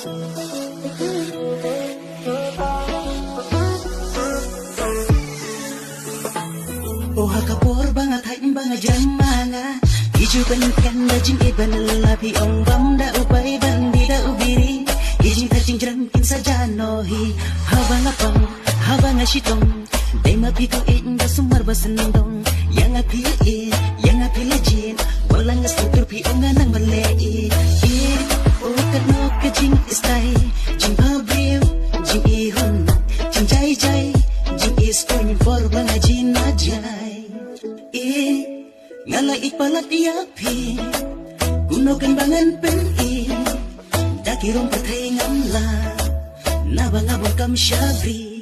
Oh hakapor banget hai banga jamanga Iju banikan da jing iban lapi ong bam da upay bandi da ubiri Ijing tajing jramkin saja nohi Habang apang habang asyitong Day mapito in da sumar basendong Yang api yang api lejin Walang astutur pi onga nang balei Oh kano ka jing istay Jing pabriw jing ihon Jing jay jay jing istoy for banga jin ajay Ngala ipalat iapi Gunokan bangan pen Dakirong patay ngamla Nabangabong kam syabri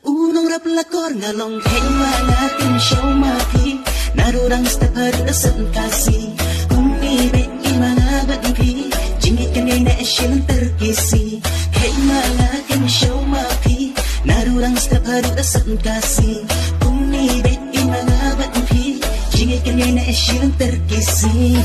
Unong rap lakor ngalong hewa natin show mapi Narurang step harasan kasi Kung ibig mga batpi Jingit kanay na esyong terkisi Hewa natin show mapi Narurang step harasan kasi Kung ibig mga batpi Jingit kanay na esyong terkisi